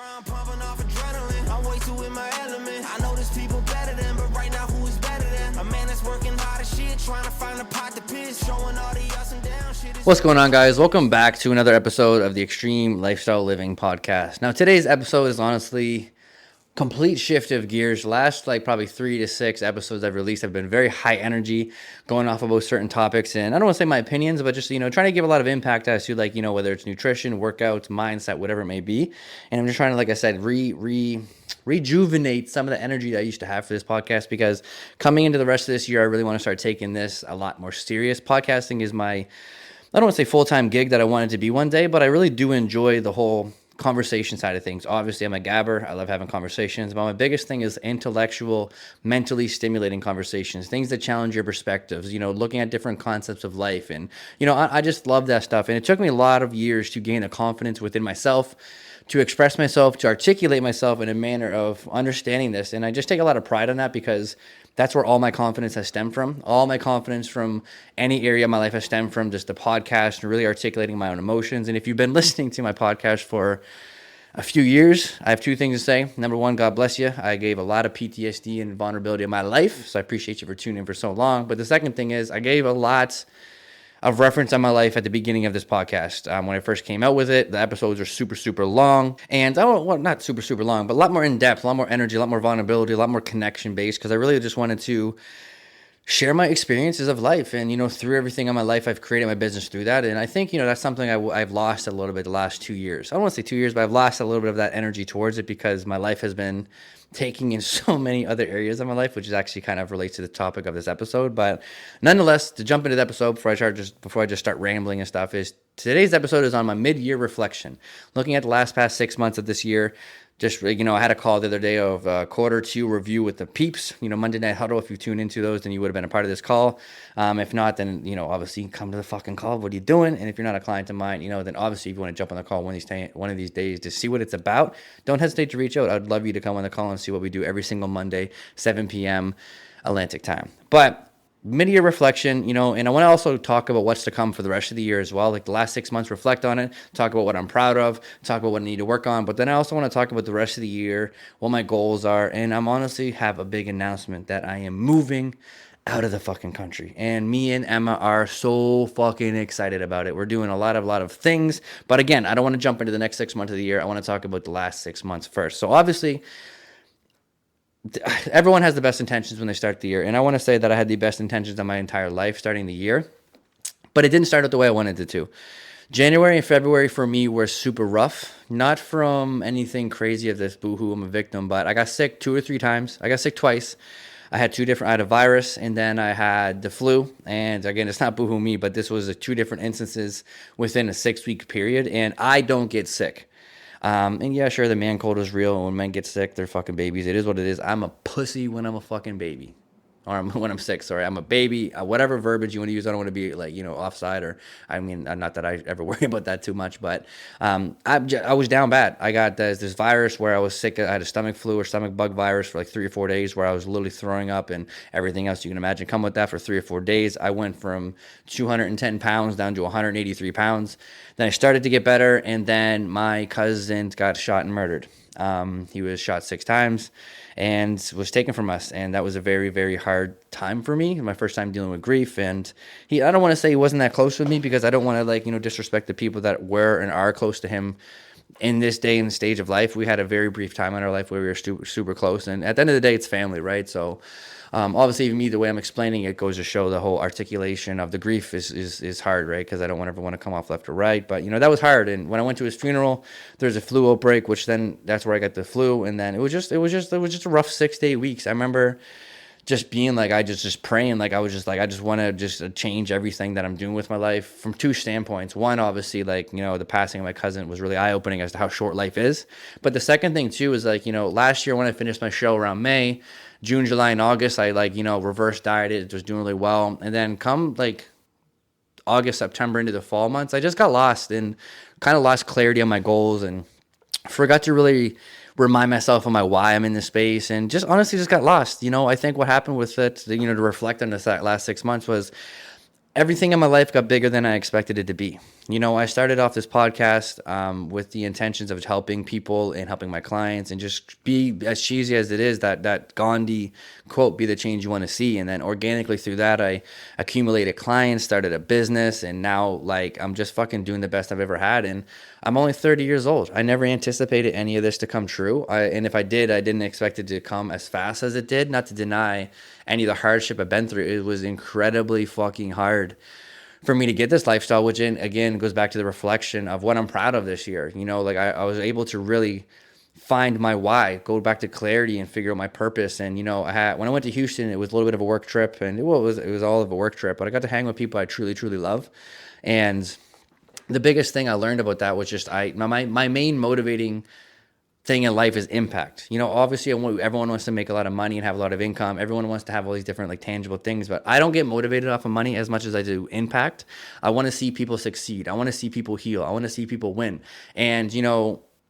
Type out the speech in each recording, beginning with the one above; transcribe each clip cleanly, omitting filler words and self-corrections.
I'm pumping off adrenaline. I'm way too in my element. I know there's people better than, but right now who is better than? A man that's working hard as shit, trying to find a pot to piss, showing all the ups and downs. What's going on, guys? Welcome back to another episode of the Extreme Lifestyle Living Podcast. Now, today's episode is honestly complete shift of gears. Last probably 3 to 6 episodes I've released have been very high energy, going off about certain topics, and I don't want to say my opinions, but just trying to give a lot of impact as to whether it's nutrition, workouts, mindset, whatever it may be. And I'm just trying to, like I said, rejuvenate some of the energy that I used to have for this podcast, because coming into the rest of this year, I really want to start taking this a lot more serious. Podcasting is my, I don't want to say full-time gig that I wanted to be one day, but I really do enjoy the whole conversation side of things. Obviously, I'm a gabber. I love having conversations, but my biggest thing is intellectual, mentally stimulating conversations, things that challenge your perspectives, looking at different concepts of life. And, I just love that stuff. And it took me a lot of years to gain a confidence within myself, to express myself, to articulate myself in a manner of understanding this. And I just take a lot of pride on that, because that's where all my confidence has stemmed from. All my confidence from any area of my life has stemmed from just the podcast and really articulating my own emotions. And if you've been listening to my podcast for a few years, I have 2 things to say. Number 1, God bless you. I gave a lot of PTSD and vulnerability in my life, so I appreciate you for tuning in for so long. But the second thing is, I gave a lot of reference on my life at the beginning of this podcast. When I first came out with it, the episodes are super, super long. And, not super, super long, but a lot more in-depth, a lot more energy, a lot more vulnerability, a lot more connection-based, because I really just wanted to share my experiences of life. And, through everything in my life, I've created my business through that. And I think, that's something I've lost a little bit the last 2 years. I don't want to say 2 years, but I've lost a little bit of that energy towards it, because my life has been taking in so many other areas of my life, which is actually kind of relates to the topic of this episode. But nonetheless, to jump into the episode before I just start rambling and stuff, is today's episode is on my mid-year reflection, looking at the past 6 months of this year. Just, I had a call the other day of quarter 2 review with the peeps, Monday Night Huddle. If you tune into those, then you would have been a part of this call. If not, then, obviously come to the fucking call. What are you doing? And if you're not a client of mine, then obviously if you want to jump on the call one of these days to see what it's about, don't hesitate to reach out. I'd love you to come on the call and see what we do every single Monday, 7 p.m. Atlantic time. But mid-year reflection, and I want to also talk about what's to come for the rest of the year as well. Like the last 6 months, reflect on it, talk about what I'm proud of, talk about what I need to work on. But then I also want to talk about the rest of the year, what my goals are. And I'm honestly have a big announcement that I am moving out of the fucking country. And me and Emma are so fucking excited about it. We're doing a lot of things. But again, I don't want to jump into the next 6 months of the year. I want to talk about the last 6 months first. So obviously, everyone has the best intentions when they start the year. And I want to say that I had the best intentions of my entire life starting the year. But it didn't start out the way I wanted it to. January and February for me were super rough. Not from anything crazy of this boohoo, I'm a victim, but I got sick 2 or 3 times. I got sick twice. I had a virus, and then I had the flu. And again, it's not boohoo me, but this was 2 different instances within a 6-week period. And I don't get sick. And yeah, sure, the man cold is real. When men get sick, they're fucking babies. It is what it is. I'm a pussy when I'm a fucking baby. Or when I'm sick, sorry. I'm a baby. Whatever verbiage you want to use. I don't want to be offside, or not that I ever worry about that too much, but I was down bad. I got this virus where I was sick. I had a stomach flu or stomach bug virus for 3 or 4 days, where I was literally throwing up and everything else you can imagine come with that for 3 or 4 days. I went from 210 pounds down to 183 pounds. Then I started to get better, and then my cousin got shot and murdered. He was shot 6 times and was taken from us. And that was a very, very hard time for me. My first time dealing with grief. And I don't want to say he wasn't that close with me, because I don't want to disrespect the people that were and are close to him in this day and stage of life. We had a very brief time in our life where we were super close. And at the end of the day, it's family, right? So, obviously, even me, the way I'm explaining it goes to show the whole articulation of the grief is hard, right? Because I don't ever want to come off left or right. But, that was hard. And when I went to his funeral, there's a flu outbreak, which then that's where I got the flu. And then it was just a rough 6 to 8 weeks. I remember just being I just praying, I was just I just want to just change everything that I'm doing with my life from 2 standpoints. One, obviously, the passing of my cousin was really eye-opening as to how short life is. But the second thing too is last year when I finished my show around May, June, July, and August, I reverse dieted. It was doing really well. And then come August, September into the fall months, I just got lost and kind of lost clarity on my goals and forgot to really remind myself of my why I'm in this space, and just honestly just got lost. I think what happened with it, to reflect on this last 6 months, was everything in my life got bigger than I expected it to be. I started off this podcast with the intentions of helping people and helping my clients, and just be as cheesy as it is, that Gandhi quote, be the change you want to see. And then organically through that, I accumulated clients, started a business, and now like I'm just fucking doing the best I've ever had. And I'm only 30 years old. I never anticipated any of this to come true. And if I did, I didn't expect it to come as fast as it did. Not to deny any of the hardship I've been through. It was incredibly fucking hard for me to get this lifestyle, which again goes back to the reflection of what I'm proud of this year. Like I was able to really find my why, go back to clarity and figure out my purpose. And, when I went to Houston, it was a little bit of a work trip, and it was all of a work trip, but I got to hang with people I truly, truly love. And the biggest thing I learned about that was just my main motivating thing in life is impact. Obviously everyone wants to make a lot of money and have a lot of income. Everyone wants to have all these different like tangible things, but I don't get motivated off of money as much as I do impact. I want to see people succeed. I want to see people heal. I want to see people win. And,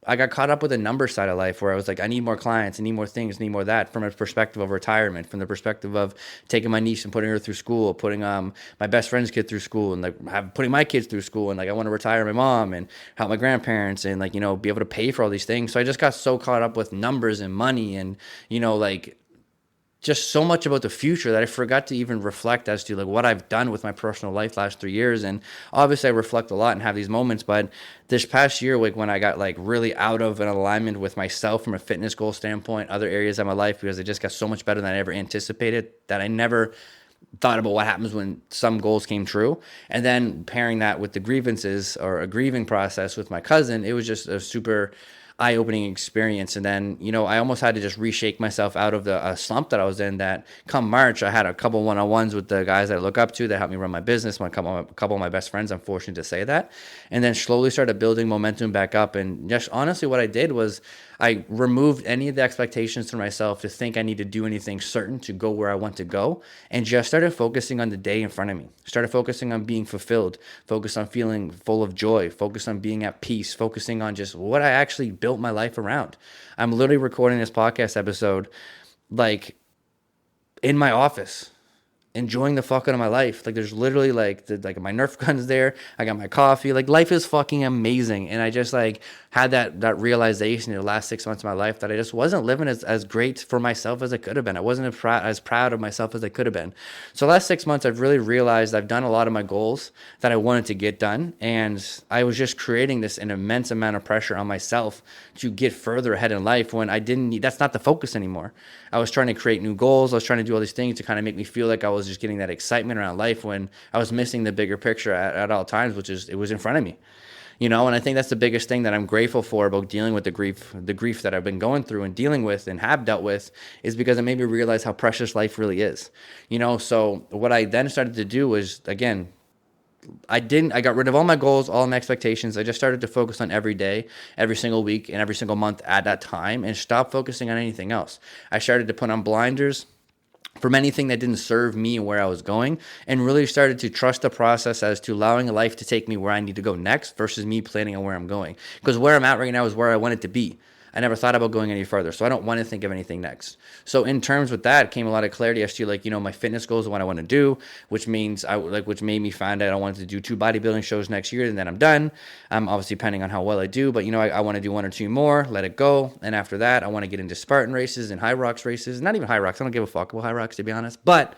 I got caught up with the number side of life where I was like, I need more clients, I need more things, I need more that, from a perspective of retirement, from the perspective of taking my niece and putting her through school, putting my best friend's kid through school, and like putting my kids through school, and like I want to retire my mom and help my grandparents, and like, be able to pay for all these things. So I just got so caught up with numbers and money and, like just so much about the future that I forgot to even reflect as to like what I've done with my personal life last 3 years. And obviously I reflect a lot and have these moments, but this past year, like when I got like really out of an alignment with myself from a fitness goal standpoint, other areas of my life, because it just got so much better than I ever anticipated, that I never thought about what happens when some goals came true. And then pairing that with the grievances or a grieving process with my cousin, it was just a super eye-opening experience. And then, I almost had to just reshake myself out of the slump that I was in. That come March, I had a couple one-on-ones with the guys that I look up to that helped me run my business. A couple of my best friends, I'm fortunate to say that. And then slowly started building momentum back up. And just honestly, what I did was I removed any of the expectations for myself to think I need to do anything certain to go where I want to go, and just started focusing on the day in front of me. Started focusing on being fulfilled, focused on feeling full of joy, focused on being at peace, focusing on just what I actually built my life around. I'm literally recording this podcast episode like in my office, enjoying the fuck out of my life. Like there's literally like my Nerf guns there. I got my coffee. Like life is fucking amazing. And I just like had that realization in the last 6 months of my life that I just wasn't living as great for myself as I could have been. I wasn't as proud of myself as I could have been. So last 6 months, I've really realized I've done a lot of my goals that I wanted to get done. And I was just creating an immense amount of pressure on myself to get further ahead in life when I didn't need, that's not the focus anymore. I was trying to create new goals. I was trying to do all these things to kind of make me feel like I was just getting that excitement around life when I was missing the bigger picture at all times, which is it was in front of me. And I think that's the biggest thing that I'm grateful for about dealing with the grief that I've been going through and dealing with and have dealt with, is because it made me realize how precious life really is. So what I then started to do was, again, I got rid of all my goals, all my expectations. I just started to focus on every day, every single week, and every single month at that time, and stop focusing on anything else. I started to put on blinders from anything that didn't serve me and where I was going, and really started to trust the process as to allowing life to take me where I need to go next versus me planning on where I'm going. Because where I'm at right now is where I want it to be. I never thought about going any further, so I don't want to think of anything next. So in terms with that came a lot of clarity as to my fitness goals and what I want to do, which means which made me find out I wanted to do 2 bodybuilding shows next year, and then I'm done. Obviously depending on how well I do, but I want to do 1 or 2 more, let it go, and after that I want to get into Spartan races and High Rocks races. Not even High Rocks, I don't give a fuck about High Rocks, to be honest, but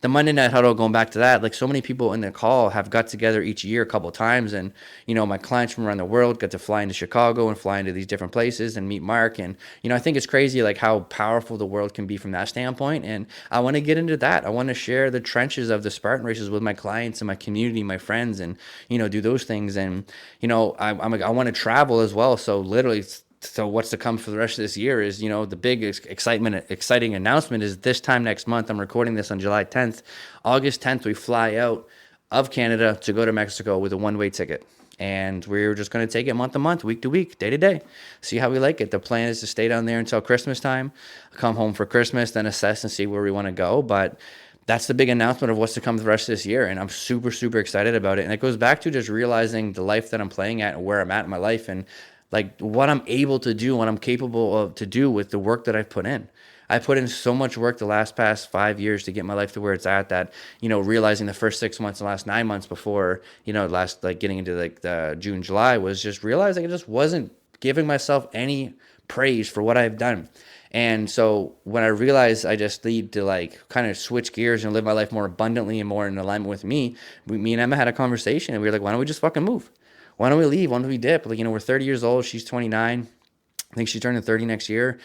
the Monday Night Huddle, going back to that, like so many people in the call have got together each year a couple of times, and my clients from around the world got to fly into Chicago and fly into these different places and meet Mark. And I think it's crazy like how powerful the world can be from that standpoint, and I want to get into that. I want to share the trenches of the Spartan races with my clients and my community, my friends, and do those things. And I want to travel as well, so literally. So what's to come for the rest of this year is, the big exciting announcement is this time next month. I'm recording this on July 10th. August 10th, we fly out of Canada to go to Mexico with a one-way ticket. And we're just going to take it month to month, week to week, day to day, see how we like it. The plan is to stay down there until Christmas time, come home for Christmas, then assess and see where we want to go. But that's the big announcement of what's to come the rest of this year. And I'm super, super excited about it. And it goes back to just realizing the life that I'm playing at and where I'm at in my life, and like what I'm able to do, what I'm capable of to do with the work that I've put in. I put in so much work the past 5 years to get my life to where it's at, that, realizing the first 6 months, the last 9 months before, last, like, getting into like the June, July, was just realizing I just wasn't giving myself any praise for what I've done. And so when I realized I just need to, like, kind of switch gears and live my life more abundantly and more in alignment with me, me and Emma had a conversation, and we were like, why don't we just fucking move? Why don't we leave? Why don't we dip? Like, we're 30 years old. She's 29. I think she's turning 30 next year.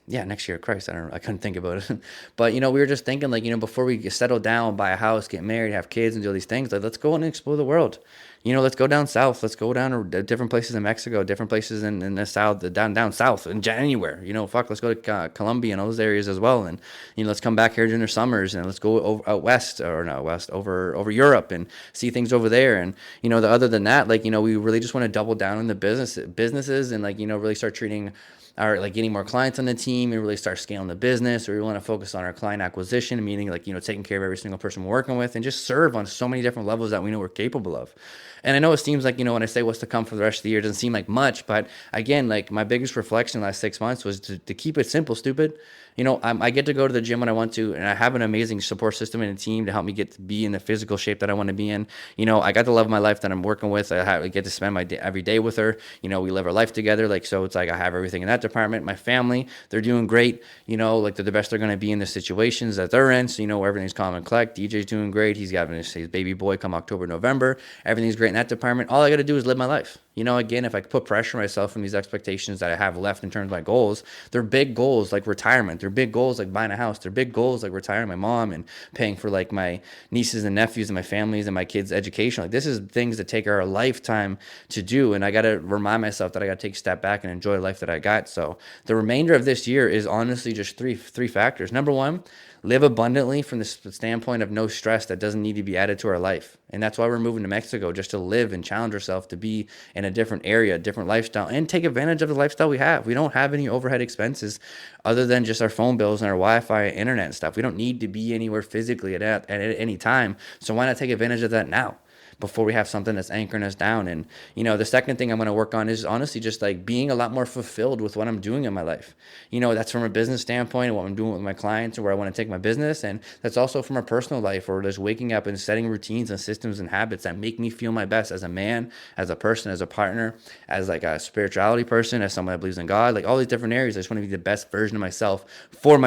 Yeah, next year. Christ, I couldn't think about it. But, we were just thinking, like, before we settle down, buy a house, get married, have kids, and do all these things, like, let's go and explore the world. Let's go down south. Let's go down to different places in Mexico, different places in the south, down south, and anywhere. Let's go to Colombia and all those areas as well. And, let's come back here during the summers, and let's go over out west, or not west, over Europe, and see things over there. And, other than that, like, we really just want to double down on the businesses, and, like, really start treating getting more clients on the team, and really start scaling the business. Or we want to focus on our client acquisition, meaning, like, taking care of every single person we're working with, and just serve on so many different levels that we know we're capable of. And I know it seems like, when I say what's to come for the rest of the year, it doesn't seem like much, but again, like, my biggest reflection in the last 6 months was to keep it simple, stupid. I get to go to the gym when I want to, and I have an amazing support system and a team to help me get to be in the physical shape that I want to be in. I got the love of my life that I'm working with. I get to spend my day, every day with her. We live our life together. Like, so it's like I have everything in that department. My family, they're doing great. Like, they're the best they're going to be in the situations that they're in. So, everything's calm and collect. DJ's doing great. He's got his baby boy come October, November. Everything's great in that department. All I got to do is live my life. Again, if I put pressure on myself from these expectations that I have left in terms of my goals, they're big goals like retirement. They're big goals like buying a house. They're big goals like retiring my mom and paying for, like, my nieces and nephews and my families and my kids' education. Like, this is things that take our lifetime to do. And I got to remind myself that I got to take a step back and enjoy the life that I got. So the remainder of this year is honestly just three factors. Number one, live abundantly from the standpoint of no stress that doesn't need to be added to our life. And that's why we're moving to Mexico, just to live and challenge ourselves to be in a different area, different lifestyle, and take advantage of the lifestyle we have. We don't have any overhead expenses other than just our phone bills and our Wi-Fi, internet and stuff. We don't need to be anywhere physically at any time. So why not take advantage of that now, before we have something that's anchoring us down? And, the second thing I'm going to work on is honestly just, like, being a lot more fulfilled with what I'm doing in my life. That's from a business standpoint and what I'm doing with my clients and where I want to take my business. And that's also from a personal life, or just waking up and setting routines and systems and habits that make me feel my best as a man, as a person, as a partner, as, like, a spirituality person, as someone that believes in God, like all these different areas. I just want to be the best version of myself, for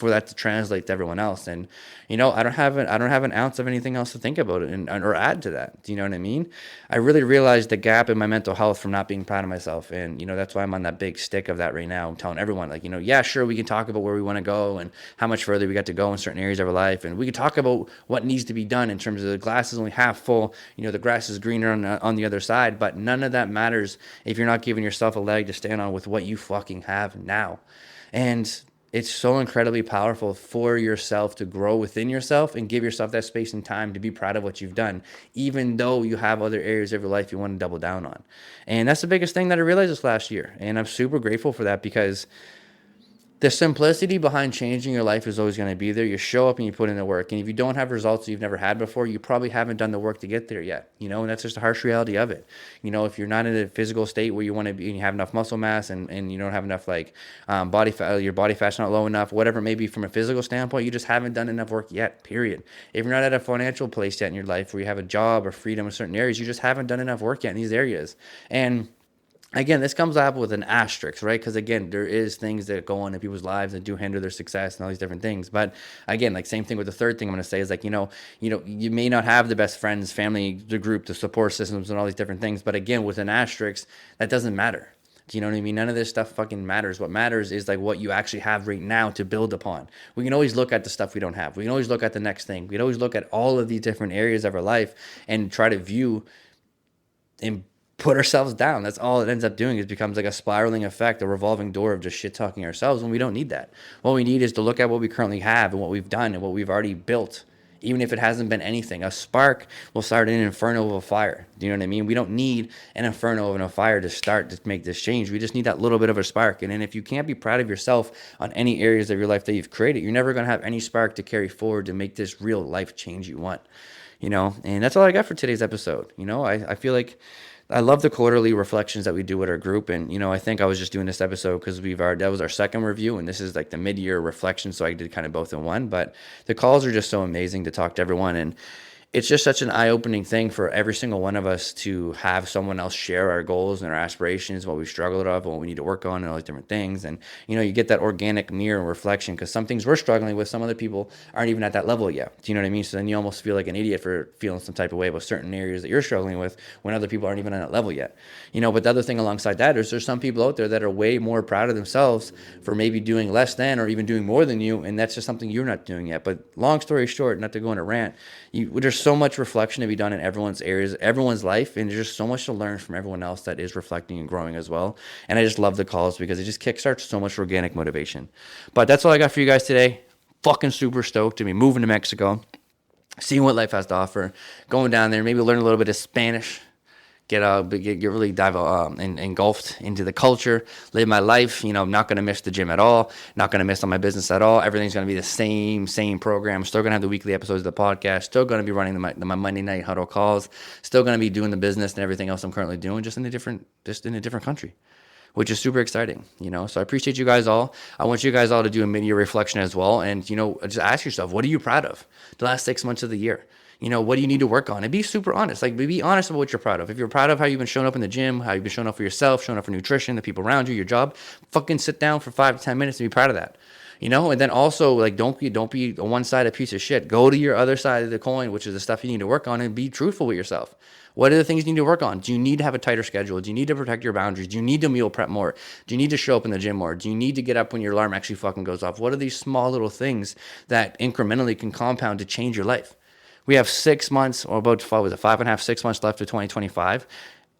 that to translate to everyone else. And, I don't have an ounce of anything else to think about it or add to that. Do you know what I mean? I really realized the gap in my mental health from not being proud of myself. And, that's why I'm on that big stick of that right now. I'm telling everyone, like, yeah, sure, we can talk about where we want to go and how much further we got to go in certain areas of our life. And we can talk about what needs to be done in terms of the glass is only half full. The grass is greener on the other side. But none of that matters if you're not giving yourself a leg to stand on with what you fucking have now. And it's so incredibly powerful for yourself to grow within yourself and give yourself that space and time to be proud of what you've done, even though you have other areas of your life you want to double down on. And that's the biggest thing that I realized this last year. And I'm super grateful for that, because the simplicity behind changing your life is always going to be there. You show up and you put in the work. And if you don't have results you've never had before, you probably haven't done the work to get there yet. And that's just a harsh reality of it. If you're not in a physical state where you want to be and you have enough muscle mass and you don't have enough, like, body fat, your body fat's not low enough, whatever it may be from a physical standpoint, you just haven't done enough work yet, period. If you're not at a financial place yet in your life where you have a job or freedom in certain areas, you just haven't done enough work yet in these areas. And again, this comes up with an asterisk, right? Because again, there is things that go on in people's lives that do hinder their success and all these different things. But again, like, same thing with the third thing I'm going to say is, like, you may not have the best friends, family, the group, the support systems, and all these different things. But again, with an asterisk, that doesn't matter. Do you know what I mean? None of this stuff fucking matters. What matters is, like, what you actually have right now to build upon. We can always look at the stuff we don't have. We can always look at the next thing. We can always look at all of these different areas of our life and try to view and put ourselves down. That's all it ends up doing. It becomes like a spiraling effect, a revolving door of just shit talking ourselves when we don't need that. What we need is to look at what we currently have and what we've done and what we've already built. Even if it hasn't been anything, a spark will start an inferno of a fire. Do you know what I mean? We don't need an inferno of a fire to start to make this change. We just need that little bit of a spark. And then if you can't be proud of yourself on any areas of your life that you've created, you're never going to have any spark to carry forward to make this real life change you want. And that's all I got for today's episode. I feel like I love the quarterly reflections that we do with our group. And, I think I was just doing this episode because that was our second review, and this is like the mid-year reflection. So I did kind of both in one, but the calls are just so amazing to talk to everyone. And it's just such an eye-opening thing for every single one of us to have someone else share our goals and our aspirations, what we struggled with, what we need to work on, and all these different things. And, you get that organic mirror and reflection, because some things we're struggling with, some other people aren't even at that level yet. Do you know what I mean? So then you almost feel like an idiot for feeling some type of way about certain areas that you're struggling with when other people aren't even on that level yet. But the other thing alongside that is there's some people out there that are way more proud of themselves for maybe doing less than or even doing more than you, and that's just something you're not doing yet. But long story short, not to go on a rant, there's so much reflection to be done in everyone's areas, everyone's life, and there's just so much to learn from everyone else that is reflecting and growing as well. And I just love the calls because it just kickstarts so much organic motivation. But that's all I got for you guys today. Fucking super stoked to be moving to Mexico, seeing what life has to offer, going down there, maybe learn a little bit of Spanish, get really engulfed into the culture, live my life. I'm not going to miss the gym at all, not going to miss on my business at all. Everything's going to be the same program. Still going to have the weekly episodes of the podcast, still going to be running my Monday night huddle calls, still going to be doing the business and everything else I'm currently doing, just in a different country, which is super exciting, So I appreciate you guys all. I want you guys all to do a mid-year reflection as well. And, just ask yourself, what are you proud of the last 6 months of the year? What do you need to work on? And be super honest. Be honest about what you're proud of. If you're proud of how you've been showing up in the gym, how you've been showing up for yourself, showing up for nutrition, the people around you, your job, fucking sit down for 5 to 10 minutes and be proud of that. And then also, don't be a one-sided piece of shit. Go to your other side of the coin, which is the stuff you need to work on, and be truthful with yourself. What are the things you need to work on? Do you need to have a tighter schedule? Do you need to protect your boundaries? Do you need to meal prep more? Do you need to show up in the gym more? Do you need to get up when your alarm actually fucking goes off? What are these small little things that incrementally can compound to change your life? We have 6 months, or about 5.5, 6 months left of 2025.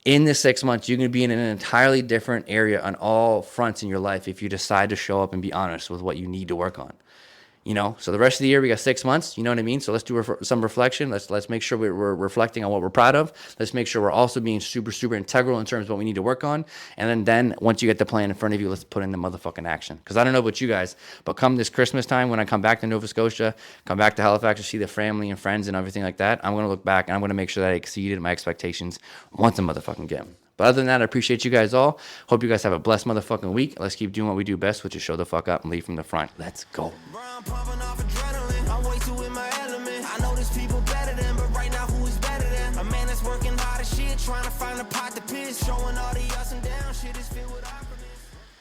In this 6 months, you're going to be in an entirely different area on all fronts in your life if you decide to show up and be honest with what you need to work on. So the rest of the year, we got 6 months, you know what I mean? So let's do some reflection. Let's make sure we're reflecting on what we're proud of. Let's make sure we're also being super, super integral in terms of what we need to work on. And then once you get the plan in front of you, let's put in the motherfucking action. Because I don't know about you guys, but come this Christmas time, when I come back to Nova Scotia, come back to Halifax to see the family and friends and everything like that, I'm going to look back and I'm going to make sure that I exceeded my expectations once a motherfucking game. But other than that, I appreciate you guys all. Hope you guys have a blessed motherfucking week. Let's keep doing what we do best, which is show the fuck up and lead from the front. Let's go. Bro, I'm pumping off adrenaline. I'm way too in my element. I know there's people better than, but right now who is better than? A man that's working hard as shit, trying to find a pot to piss. Showing all the ups and downs, shit is filled with opera.